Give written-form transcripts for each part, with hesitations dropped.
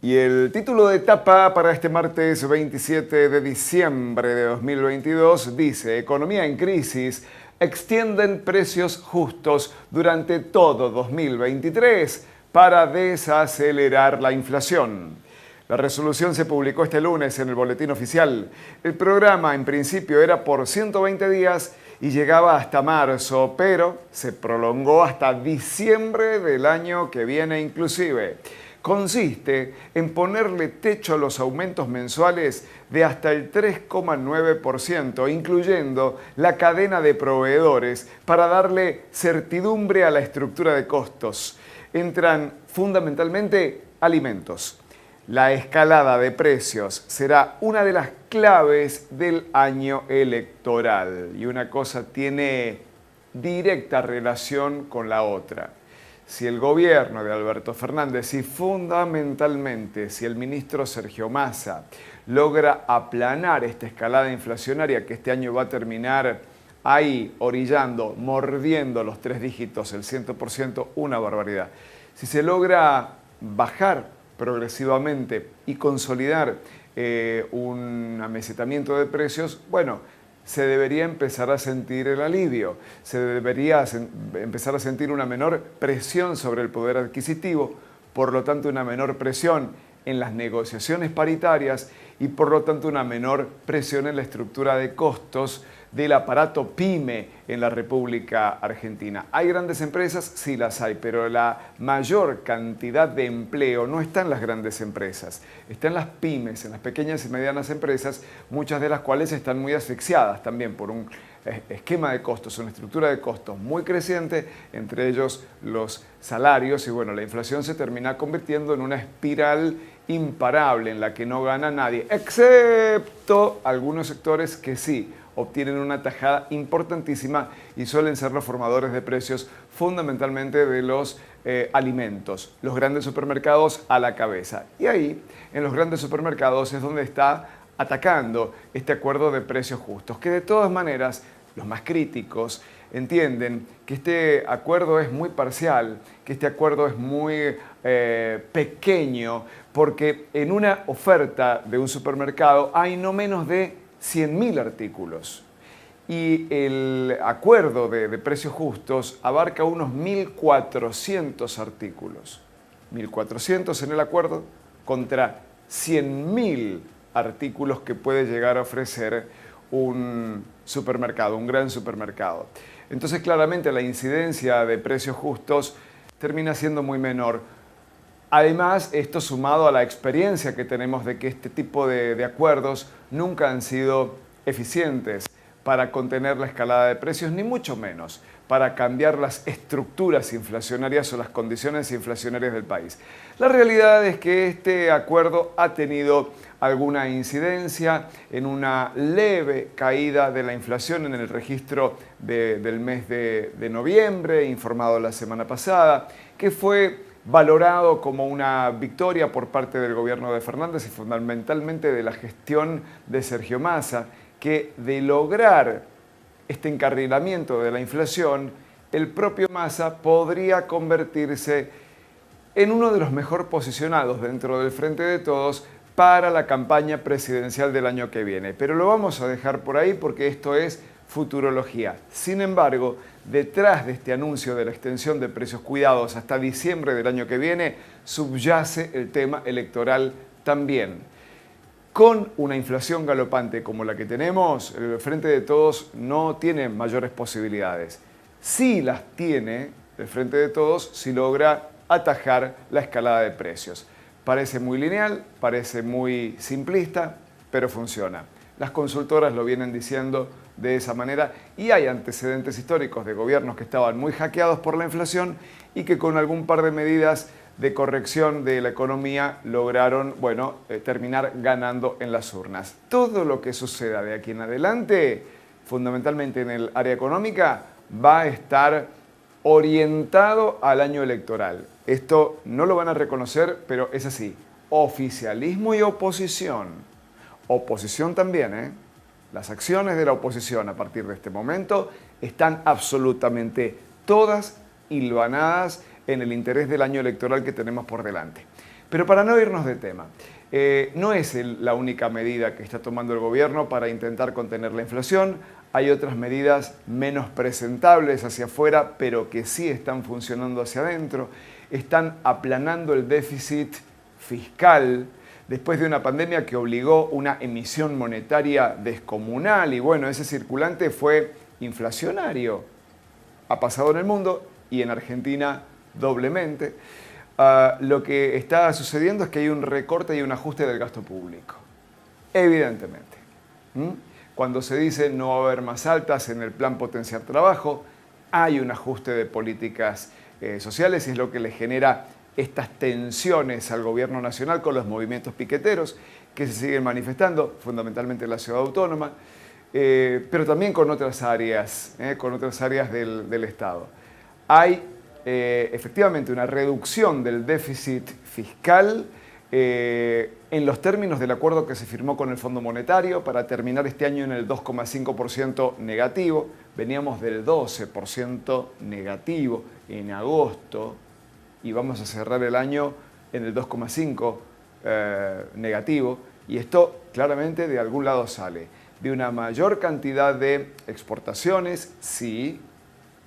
Y el título de tapa para este martes 27 de diciembre de 2022 dice: Economía en crisis, extienden precios justos durante todo 2023 para desacelerar la inflación. La resolución se publicó este lunes en el Boletín Oficial. El programa en principio era por 120 días y llegaba hasta marzo, pero se prolongó hasta diciembre del año que viene inclusive. Consiste en ponerle techo a los aumentos mensuales de hasta el 3,9%, incluyendo la cadena de proveedores, para darle certidumbre a la estructura de costos. Entran fundamentalmente alimentos. La escalada de precios será una de las claves del año electoral y una cosa tiene directa relación con la otra. Si el gobierno de Alberto Fernández y fundamentalmente si el ministro Sergio Massa logra aplanar esta escalada inflacionaria que este año va a terminar ahí orillando, mordiendo los 3 dígitos, el 100%, una barbaridad. Si se logra bajar progresivamente y consolidar un amesetamiento de precios, bueno, se debería empezar a sentir el alivio, se debería empezar a sentir una menor presión sobre el poder adquisitivo, por lo tanto una menor presión en las negociaciones paritarias y por lo tanto una menor presión en la estructura de costos del aparato PYME en la República Argentina. ¿Hay grandes empresas? Sí las hay, pero la mayor cantidad de empleo no está en las grandes empresas, está en las pymes, en las pequeñas y medianas empresas, muchas de las cuales están muy asfixiadas también por un esquema de costos, una estructura de costos muy creciente, entre ellos los salarios, y bueno, la inflación se termina convirtiendo en una espiral imparable en la que no gana nadie, excepto algunos sectores que sí obtienen una tajada importantísima y suelen ser los formadores de precios fundamentalmente de los alimentos. Los grandes supermercados a la cabeza. Y ahí, en los grandes supermercados, es donde está atacando este acuerdo de precios justos, que de todas maneras los más críticos entienden que este acuerdo es muy parcial, que este acuerdo es muy pequeño, porque en una oferta de un supermercado hay no menos de 100.000 artículos y el acuerdo de precios justos abarca unos 1.400 artículos. 1.400 en el acuerdo contra 100.000 artículos que puede llegar a ofrecer un supermercado, un gran supermercado. Entonces, claramente la incidencia de precios justos termina siendo muy menor. Además, esto sumado a la experiencia que tenemos de que este tipo de acuerdos nunca han sido eficientes para contener la escalada de precios, ni mucho menos para cambiar las estructuras inflacionarias o las condiciones inflacionarias del país. La realidad es que este acuerdo ha tenido alguna incidencia en una leve caída de la inflación en el registro del mes de noviembre, informado la semana pasada, que fue valorado como una victoria por parte del gobierno de Fernández y fundamentalmente de la gestión de Sergio Massa, que de lograr este encarrilamiento de la inflación, el propio Massa podría convertirse en uno de los mejor posicionados dentro del Frente de Todos para la campaña presidencial del año que viene. Pero lo vamos a dejar por ahí porque esto es futurología. Sin embargo, detrás de este anuncio de la extensión de precios cuidados hasta diciembre del año que viene, subyace el tema electoral también. Con una inflación galopante como la que tenemos, el Frente de Todos no tiene mayores posibilidades. Sí las tiene el Frente de Todos si logra atajar la escalada de precios. Parece muy lineal, parece muy simplista, pero funciona. Las consultoras lo vienen diciendo de esa manera y hay antecedentes históricos de gobiernos que estaban muy hackeados por la inflación y que con algún par de medidas de corrección de la economía lograron, terminar ganando en las urnas. Todo lo que suceda de aquí en adelante, fundamentalmente en el área económica, va a estar orientado al año electoral. Esto no lo van a reconocer, pero es así. Oficialismo y oposición. Oposición también, ¿eh? Las acciones de la oposición a partir de este momento están absolutamente todas hilvanadas en el interés del año electoral que tenemos por delante. Pero para no irnos de tema, no es la única medida que está tomando el gobierno para intentar contener la inflación. Hay otras medidas menos presentables hacia afuera, pero que sí están funcionando hacia adentro. Están aplanando el déficit fiscal después de una pandemia que obligó una emisión monetaria descomunal. Y bueno, ese circulante fue inflacionario. Ha pasado en el mundo y en Argentina doblemente. Lo que está sucediendo es que hay un recorte y un ajuste del gasto público. Evidentemente. Cuando se dice no va a haber más altas en el plan potenciar trabajo, hay un ajuste de políticas sociales y es lo que le genera estas tensiones al gobierno nacional con los movimientos piqueteros que se siguen manifestando, fundamentalmente en la ciudad autónoma, pero también con otras áreas del Estado. Hay efectivamente una reducción del déficit fiscal en los términos del acuerdo que se firmó con el Fondo Monetario para terminar este año en el 2,5% negativo. Veníamos del 12% negativo en agosto y vamos a cerrar el año en el 2,5% negativo. Y esto claramente de algún lado sale. De una mayor cantidad de exportaciones, sí,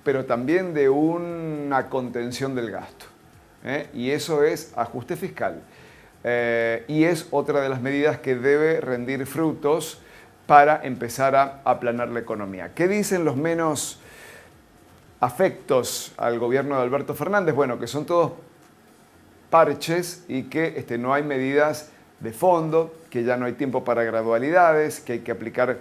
pero también de una contención del gasto. Y eso es ajuste fiscal. Y es otra de las medidas que debe rendir frutos para empezar a aplanar la economía. ¿Qué dicen los menos afectos al gobierno de Alberto Fernández? Bueno, que son todos parches y que no hay medidas de fondo, que ya no hay tiempo para gradualidades, que hay que aplicar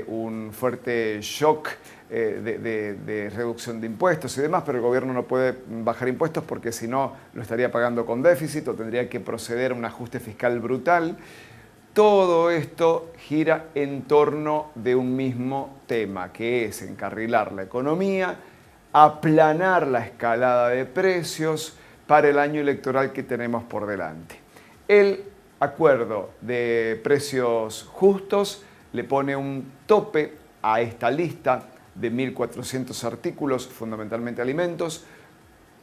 un fuerte shock de reducción de impuestos y demás, pero el gobierno no puede bajar impuestos porque si no lo estaría pagando con déficit o tendría que proceder a un ajuste fiscal brutal. Todo esto gira en torno de un mismo tema, que es encarrilar la economía, aplanar la escalada de precios para el año electoral que tenemos por delante. El acuerdo de precios justos le pone un tope a esta lista de 1.400 artículos, fundamentalmente alimentos,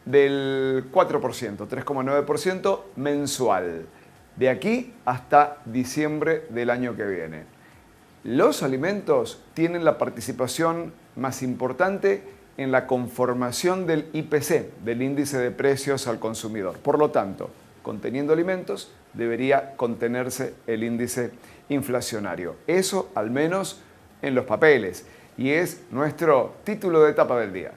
del 4%, 3,9% mensual, de aquí hasta diciembre del año que viene. Los alimentos tienen la participación más importante en la conformación del IPC, del índice de precios al consumidor. Por lo tanto, conteniendo alimentos, debería contenerse el índice inflacionario. Eso al menos en los papeles. Y es nuestro título de etapa del día.